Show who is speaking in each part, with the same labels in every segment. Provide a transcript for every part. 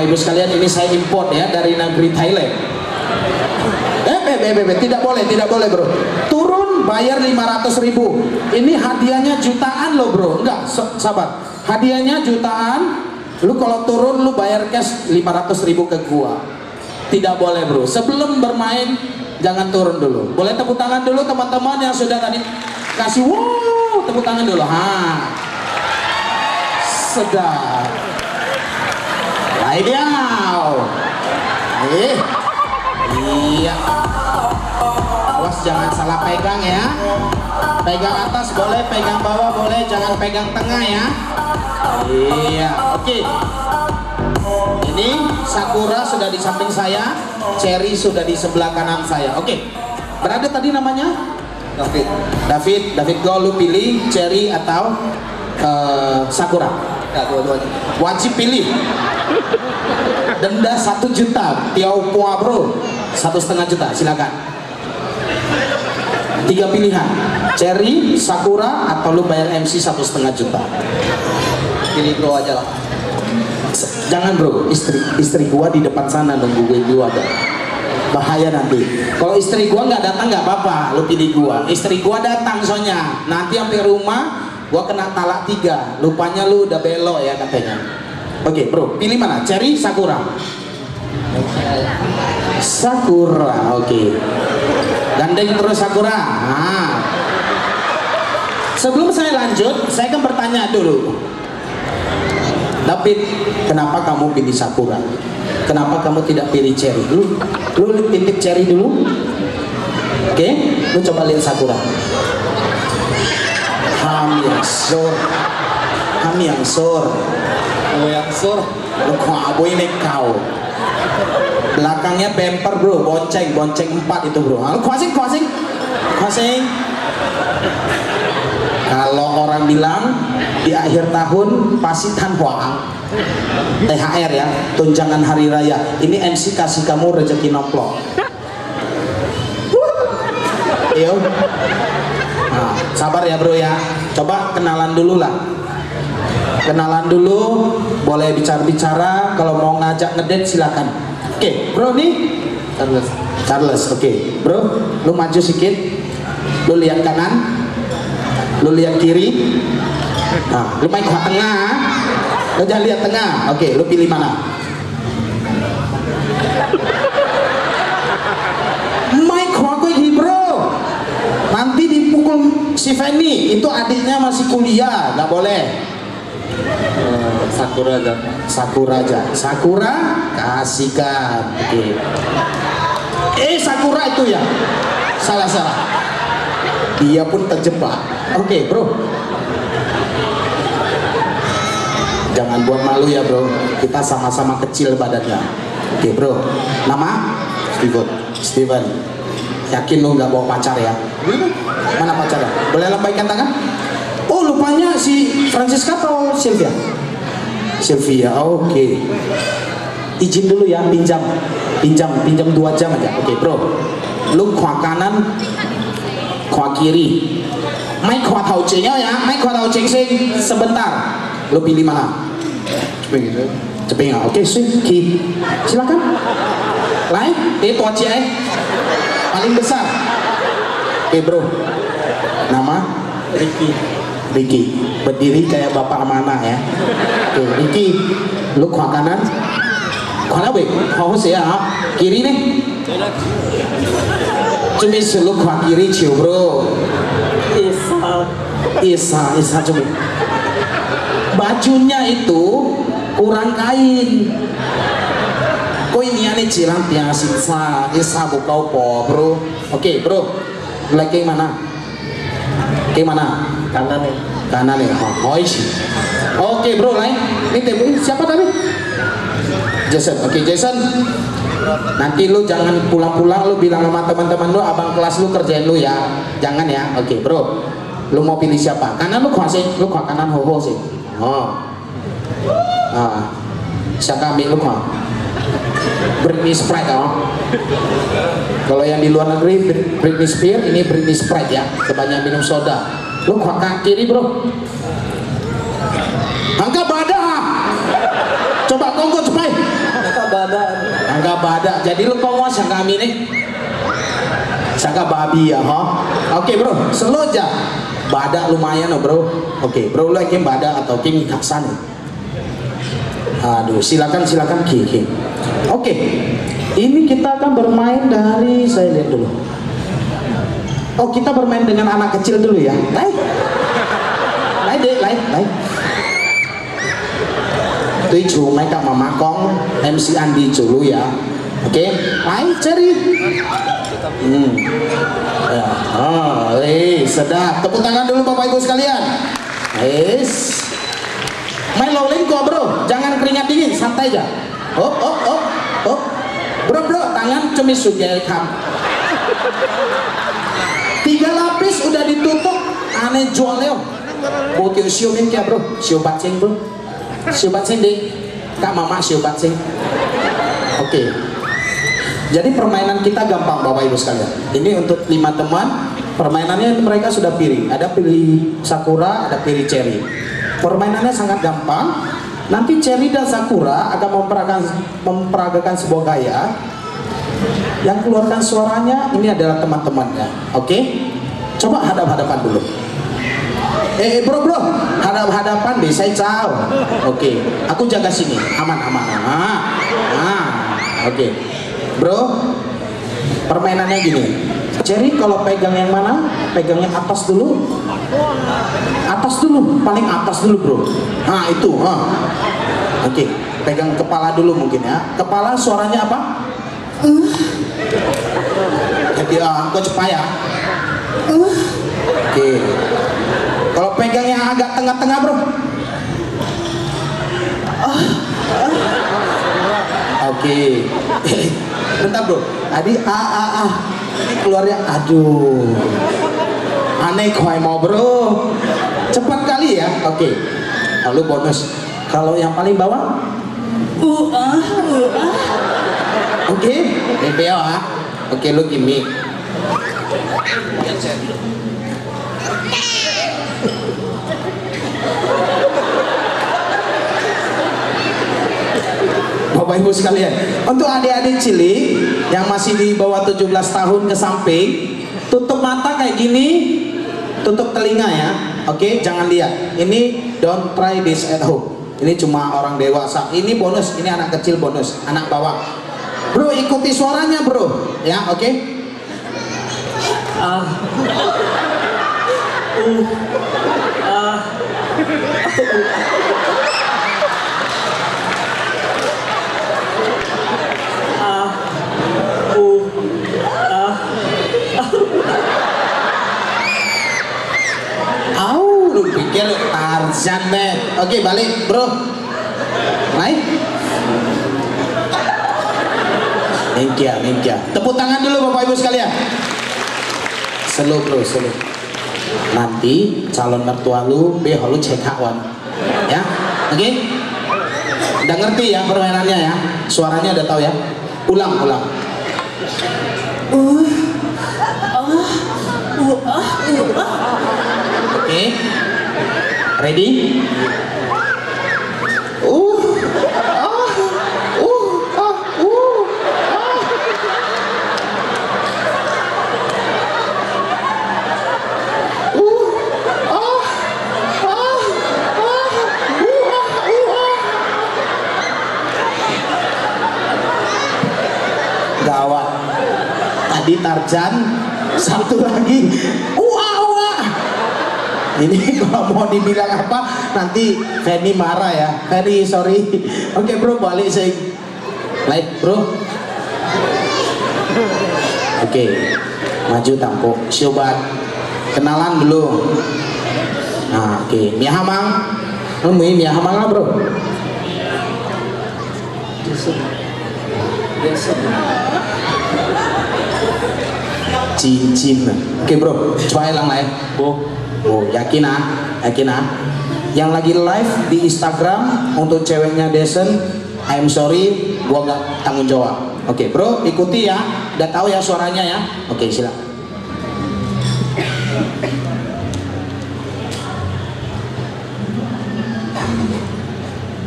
Speaker 1: Bapak Ibu sekalian, ini saya import ya dari negeri Thailand. Tidak boleh bro. Turun bayar 500.000. Ini hadiahnya jutaan loh bro. Enggak, sabar. Hadiahnya jutaan. Lu kalau turun lu bayar cash 500.000 ke gua. Tidak boleh bro. Sebelum bermain jangan turun dulu. Boleh tepuk tangan dulu teman-teman yang sudah tadi kasih wow, tepuk tangan dulu. Sedap. Ideal. Iya. Awas jangan salah pegang ya. Pegang atas boleh, pegang bawah boleh, jangan pegang tengah ya. Iya, oke. Ini Sakura sudah di samping saya, Cherry sudah di sebelah kanan saya. Oke. Berada tadi namanya? David, go lu pilih Cherry atau Sakura?
Speaker 2: Ya, dua-duanya.
Speaker 1: Wajib pilih. Denda 1 juta. Tiaupua bro, 1,5 juta. Silakan. 3 pilihan. Cherry, Sakura, atau lu bayar MC 1,5 juta.
Speaker 2: Pilih bro aja lah.
Speaker 1: Jangan bro, istri gua di depan sana nunggu gue dulu ada. Bahaya nanti. Kalau istri gua nggak datang nggak apa-apa, lu pilih gua. Istri gua datang soalnya. Nanti sampai rumah gua kena talak 3. Lupanya lu udah belok ya katanya. Oke bro, pilih mana? Cherry, Sakura? Sakura, oke. Gandeng terus Sakura. Sebelum saya lanjut, saya akan bertanya dulu. David, kenapa kamu pilih Sakura? Kenapa kamu tidak pilih Cherry? Lu titip Cherry dulu. Oke, lu coba lihat Sakura. Ham yang sur. Lu kuaboy nekau. Belakangnya bumper bro, bonceng 4 itu bro. Lu kuasing. Kalau orang bilang di akhir tahun pasti tanhuang THR ya, tunjangan hari raya. Ini MC kasih kamu rezeki nomplok. Yo. Nah, sabar ya bro ya. Coba kenalan dulu lah. Kenalan dulu, boleh bicara-bicara. Kalau mau ngajak ngedate silakan. Oke, bro nih Charles. Oke, bro, lu maju sedikit. Lu lihat kanan. Lu lihat kiri. Nah, lu main ke tengah. Lu jangan lihat tengah. Oke, lu pilih mana? Mike Wakogi bro. Nanti dipukul si Feni. Itu adiknya masih kuliah, nggak boleh. Sakura aja. Sakura kasihkan. Oke. Sakura itu ya. Salah. Dia pun terjebak. Oke, bro. Jangan buat malu ya, bro. Kita sama-sama kecil badannya. Oke, bro. Nama? Steven. Yakin lu nggak bawa pacar ya? Mana pacarnya? Boleh lambaikan tangan? Oh, lupanya si Francisca atau Sylvia? Sylvia, oke. Izin dulu ya, pinjam 2 jam aja. Oke, bro. Lu kuah kanan, kuah kiri. Mai kuah tau cengnya ya, mai kuah tau ceng sing sebentar. Lu pilih mana? Cepeng. Oke, sih. Silakan. Lain, tua cie. Paling besar. Oke, bro. Nama? Ricky. Berdiri kayak bapak amanah ya. Oke, Ricky. Lu kuah kanan. Kuah apa? Kuah ya. Kiri nih. Cuma lu kuah kiri cium bro. Isa cuma. Bajunya itu kurang kain. Kok ini aneh cilang tiang sisa. Isa buka po bro. Oke bro. Lagi mana? Kanan nih. Oke bro, lain. Ini temu siapa tadi? Jason. Oke Jason. Nanti lu jangan pulang-pulang lu bilang sama teman-teman lu, abang kelas lu kerjain lu ya. Jangan ya. Oke bro. Lu mau pilih siapa? Kanan lu kuasih. Lu kuah kanan ho sih. Siapa ambil lu kuah? Britney Spears Kalau yang di luar negeri Britney Spears, ini Britney Spears ya. Kebanyakan minum soda. Lu kuah kiri bro. Angkat badan. Coba kongko cepat.
Speaker 2: badan.
Speaker 1: Angga badak. Jadi lu kau mau sangka kami nih? Sangka babi ya, ha? Oke bro, slow aja. Badak lumayan bro. Oke bro, lu yang badak atau king kaksan? Aduh, silakan Ki. Oke, ini kita akan bermain dari, saya lihat dulu. Oh, kita bermain dengan anak kecil dulu ya. Lain. Tuy chủ mấy cặp mama con MC Andi dulu ya. Oke, lain ceri. Ya. Oh, sedap. Tepuk tangan dulu Bapak Ibu sekalian. Main lolling kok bro, jangan keringat dingin, santai aja. Bro, tangan cumi sugel kam. 3 lapis udah ditutup, aneh jual leo. Botol siumin kia bro, siu bacing bro. Siu bacing deh, kak mama siu bacing. Oke. Jadi permainan kita gampang Bapak Ibu sekalian. Ini untuk 5 teman. Permainannya mereka sudah pilih. Ada pilih Sakura, ada pilih Cherry. Permainannya sangat gampang. Nanti Cherry dan Sakura akan memperagakan sebuah gaya. Yang keluarkan suaranya ini adalah teman-temannya. Oke? Coba hadap-hadapan dulu. Bro, hadap-hadapan deh, saya caw. Oke, aku jaga sini, aman. Oke, bro, permainannya gini. Cherry kalau pegang yang mana? Pegangnya atas dulu, paling atas dulu bro. Nah itu, Oke, pegang kepala dulu mungkin ya. Kepala suaranya apa? Jadi kau cepat ya. Oke. Kalau pegang yang agak tengah-tengah bro. Oke. Bentar bro. Adi keluarnya aduh. Aneh kau mau bro. Cepat kali ya. Oke. Lalu bonus. Kalau yang paling bawah. Oke. Ini ya. Oke lu gimmick. Bapak Ibu sekalian, untuk adik-adik cilik yang masih di bawah 17 tahun ke samping, tutup mata kayak gini, tutup telinga ya. Oke, jangan lihat. Ini don't try this at home. Ini cuma orang dewasa. Ini bonus, ini anak kecil bonus, anak bawah. Bro, ikuti suaranya bro, ya oke. Lu pikir Tarzan deh. Oke, balik bro. Naik. Ninja. Tepuk tangan dulu Bapak Ibu sekalian. Slow bro, slow. Nanti calon mertua lu lu cek kawan. Ya, oke? Udah ngerti ya permainannya ya? Suaranya udah tahu ya? Ulang. Oke, ready? Gawat. Tadi Tarzan, satu lagi. Ini kalau mau dibilang apa nanti Fanny marah ya. Fanny sorry. Oke bro, balik sing. Like bro. Oke. Maju tampuk. Coba kenalan dulu. Nah, oke. Mia Hamang. Mia Hamang lah bro. Cincin. Oke bro, coba yang lain. Oh, yakin ah? Yang lagi live di Instagram untuk ceweknya Desen, I'm sorry, gua nggak tanggung jawab. Oke bro, ikuti ya. Udah tahu ya suaranya ya? Oke, silakan.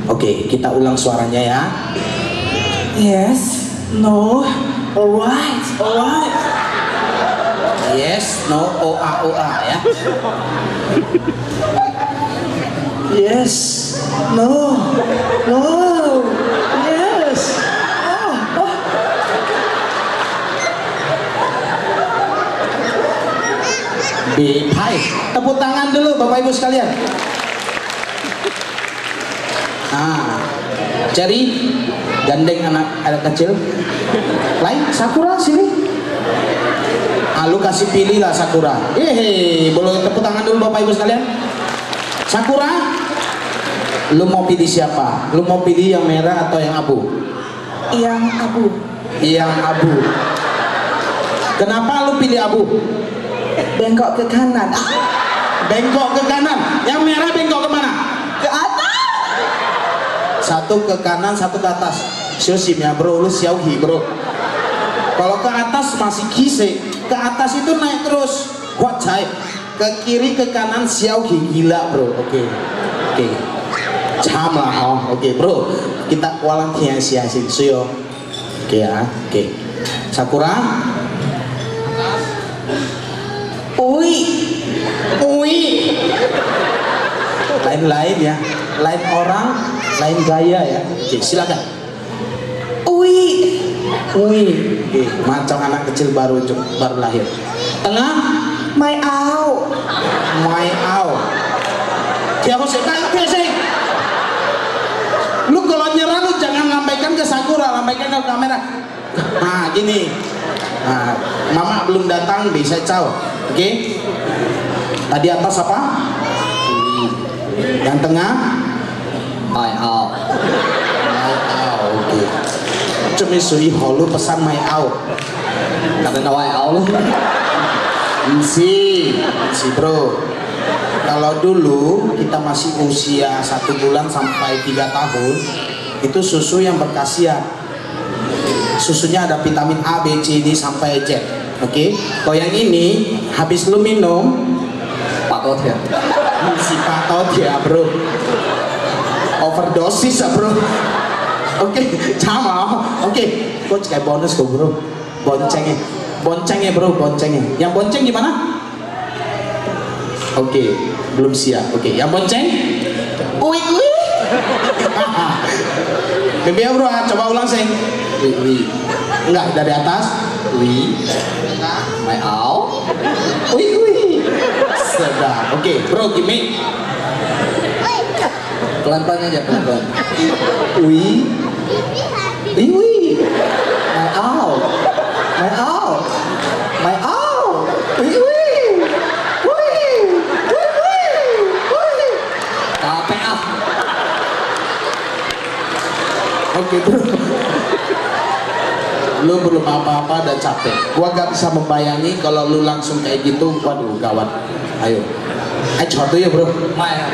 Speaker 1: Oke, kita ulang suaranya ya.
Speaker 3: Yes, no, alright, alright.
Speaker 1: Yes, no, oa ya.
Speaker 3: Yes, no, no, yes. Oh, oh.
Speaker 1: Hai, tepuk tangan dulu Bapak Ibu sekalian. Nah, cari gandeng anak kecil. Lain, Sakura sini. Lu kasih pilih lah Sakura. Boleh tepuk tangan dulu Bapak Ibu sekalian. Sakura, lu mau pilih siapa? Lu mau pilih yang merah atau yang abu?
Speaker 3: Yang abu.
Speaker 1: Yang abu. Kenapa lu pilih abu?
Speaker 3: Bengkok ke kanan.
Speaker 1: Bengkok ke kanan. Yang merah bengkok kemana?
Speaker 3: Ke atas.
Speaker 1: Satu ke kanan, satu ke atas. Siosim ya bro, lu xiaohi bro. Kalau ke atas masih kise, ke atas itu naik terus. Kuat cai. Ke kiri ke kanan xiaohi gila bro. Oke. Jam lah oh. Oke bro. Kita walang tiang sia-sia suyo. Oke ya. Oke. Sakura.
Speaker 3: Ui.
Speaker 1: Lain-lain ya. Lain orang, lain gaya ya. Oke, silakan.
Speaker 3: Ui.
Speaker 1: Oke, macam anak kecil baru lahir. Tengah.
Speaker 3: My out.
Speaker 1: Dia harus sih. Lu kalau nyerah lu jangan lambaikan ke Sakura, lambaikan ke kamera. Nah, gini. Nah, mama belum datang bisa caw. Oke. Tadi atas apa? Yang tengah?
Speaker 2: My out.
Speaker 1: Oke. Cuma sui holu pesan my out.
Speaker 2: Karena my out lu.
Speaker 1: Si bro. Kalau dulu kita masih usia 1 bulan sampai 3 tahun, itu susu yang berkhasiat. Susunya ada vitamin A, B, C, D sampai Z. Oke. Kalau yang ini habis lu minum
Speaker 2: Patot ya.
Speaker 1: si patot ya bro. Overdosis ya bro. Oke, sama. Oke, coach kayak bonus kok bro. Boncengnya bro, boncengnya. Yang bonceng gimana? Oke, belum siap. Oke, yang bonceng? Ui. Bebe ya bro, coba ulang sing. Ui. Enggak, dari atas. Ui.
Speaker 2: My out.
Speaker 1: Ui. Sedap. Oke, bro, gimmick.
Speaker 2: Pelan-pelan aja, pelan-pelan.
Speaker 1: Ui.
Speaker 2: My out. Capek ah.
Speaker 1: Oke bro. Lu belum apa-apa udah capek. Gua gak bisa membayangi kalau lu langsung kayak gitu. Waduh gawat. Ayo coba ya bro.
Speaker 2: Maya.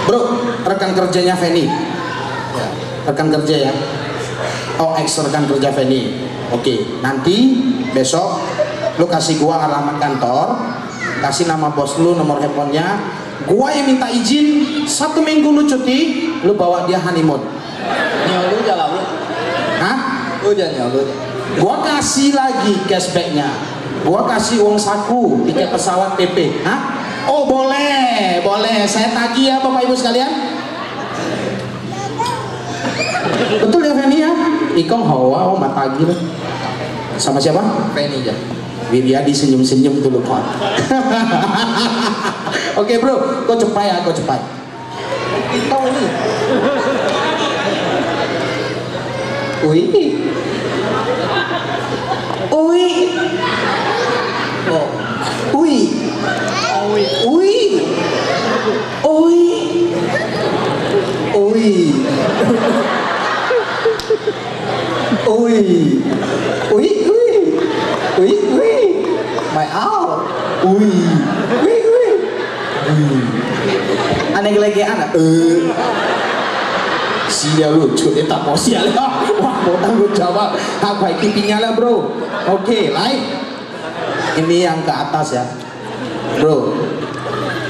Speaker 1: Bro, rekan kerjanya Feni.
Speaker 2: Ya.
Speaker 1: Rekan kerja ya. Oh, rekan kerja Feni. Oke, nanti besok lu kasih gua alamat kantor, kasih nama bos lu, nomor handphonenya. Gua yang minta izin 1 minggu lu cuti, lu bawa dia honeymoon.
Speaker 2: Nyol lu jalan lu.
Speaker 1: Hah?
Speaker 2: Lu jangan nyol lu.
Speaker 1: Gua kasih lagi cashbacknya. Gua kasih uang saku, tiket pesawat PP. Hah? Oh boleh. Saya tagih ya Bapak Ibu sekalian. Betul ya Feni ya? Ikong hawa, matagi lah. Sama siapa?
Speaker 2: Penny aja.
Speaker 1: Wiryadi senyum-senyum dulu Pak. Oke bro, kau cepat.
Speaker 2: Tahu ini.
Speaker 1: Ui.
Speaker 2: Oh. My out.
Speaker 1: Aneh lagi anak. Sial lucu, dia tak mau sial. Wah, mau tanggung jawab. Aku kipinya lah bro. Oke, lain. Ini yang ke atas ya, bro.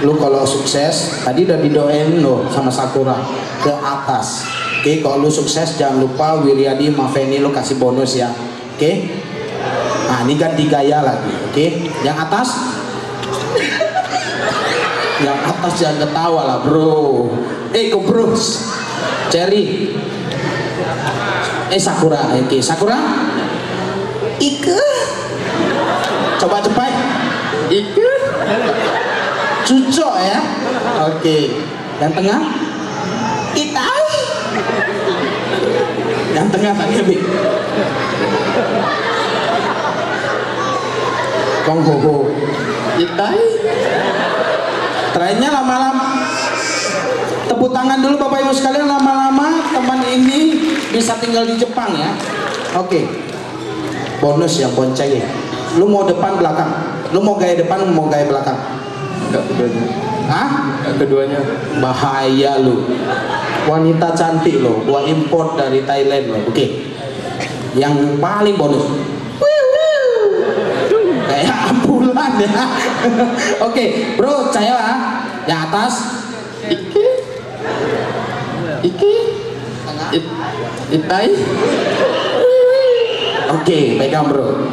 Speaker 1: Lu kalau sukses, tadi udah didoain lo sama Sakura ke atas. Oke, kalau lu sukses jangan lupa Wiryadi sama Feni lu kasih bonus ya. Oke. Nah, ini ganti gaya lagi. Oke. Yang atas. Yang atas jangan ketawa lah, bro. Bros. Cherry. Sakura. Oke, Sakura.
Speaker 3: Ike.
Speaker 1: Coba cepat.
Speaker 3: Ike.
Speaker 1: Cucok ya. Oke. Yang tengah.
Speaker 3: Itai.
Speaker 1: Yang tengah tanya Bi. Kong ho ho.
Speaker 2: Itai.
Speaker 1: Trennya lama-lama. Tepuk tangan dulu Bapak Ibu sekalian, lama-lama teman ini bisa tinggal di Jepang ya. Oke. Bonus yang boncengnya. Lu mau depan belakang? Lu mau gaya depan mau gaya belakang?
Speaker 2: Enggak keduanya.
Speaker 1: Hah?
Speaker 2: Enggak keduanya.
Speaker 1: Bahaya lu. Wanita cantik lo, gua import dari Thailand lo. Oke. Yang paling bonus. Kayak ambulan ya. Oke, bro, saya yang atas.
Speaker 2: Iki. Iki. Itai.
Speaker 1: Oke, pegang bro.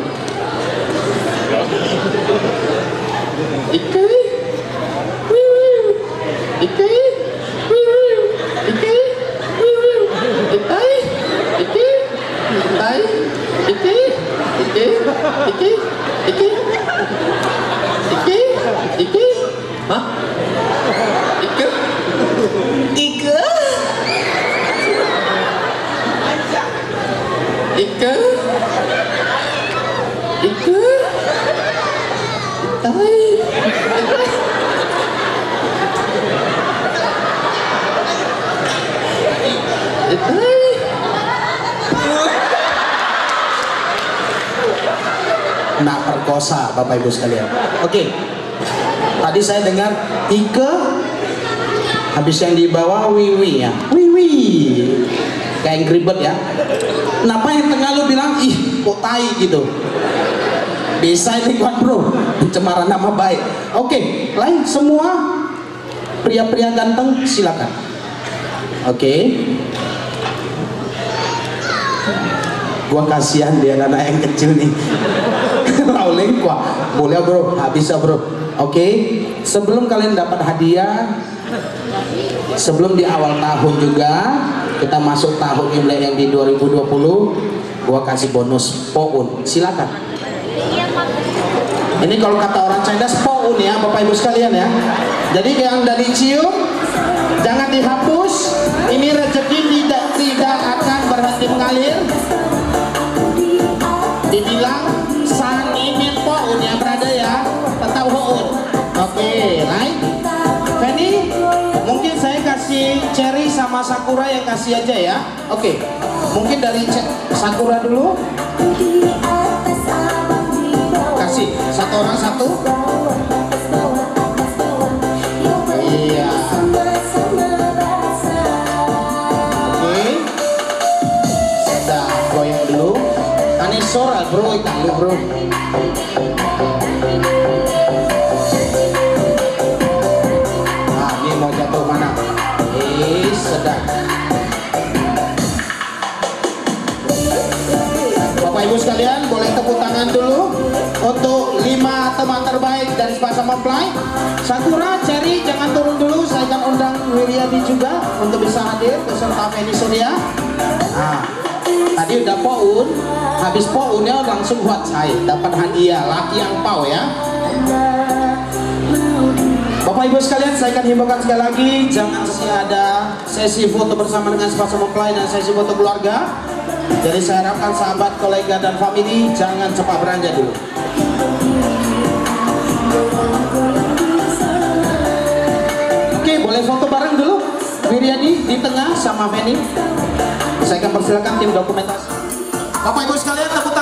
Speaker 2: Iki. Iki. Iki. Itai. Iki. Itai. Iki. Iki. Iki. Iki. Iki. Iki. Hah? Iki.
Speaker 3: Ike.
Speaker 2: Ike. Ike. Itai. Itai.
Speaker 1: Nak perkosa Bapak Ibu sekalian. Oke. Tadi saya dengar Ike, habis yang di bawah Wiwi ya. Wiwi. Kayak ribet ya. Kenapa yang tengah lu bilang ih kok tai gitu? Bisa ini kuat bro, pencemaran nama baik. Oke, lain semua pria-pria ganteng silakan. Oke. Gua kasihan dia anak yang kecil nih. Rolling gua. Boleh bro, bisa bro. Oke, sebelum kalian dapat hadiah, sebelum di awal tahun juga kita masuk tahun Imlek yang di 2020, gua kasih bonus poun. Silakan. Ini kalau kata orang cerdas poun ya Bapak Ibu sekalian ya. Jadi yang dari cium jangan dihapus. Ini rezeki tidak akan berhenti mengalir. Dibilang sang ini poun ya berada ya, tetap poun. Oke, right? Feni, mungkin saya kasih Cherry sama Sakura yang kasih aja ya. Oke, mungkin dari Sakura dulu. Kasih satu orang satu. Iya. Oke. Sudah goyang dulu. Anisora bro, ikan lu bro. Nah, ini mau jatuh mana? Sedang. Bapak Ibu sekalian, boleh tepuk tangan dulu untuk 5 teman terbaik dari Sepasang Mempelai. Sakura, Cherry, jangan turun dulu. Saya akan undang Wiryadi juga untuk bisa hadir beserta Feni Surya. Nah, tadi udah poun, habis pounnya langsung buat saya dapat hadiah laki angpau ya. Bapak Ibu sekalian, saya akan himbaukan sekali lagi, jangan ada sesi foto bersama dengan Sepasang Mempelai dan sesi foto keluarga. Jadi saya harapkan sahabat, kolega dan family jangan cepat beranjak dulu. Oke, boleh foto bareng dulu. Wiryadi di tengah sama Feni. Saya akan persilakan tim dokumentasi. Bapak Ibu sekalian, tepuk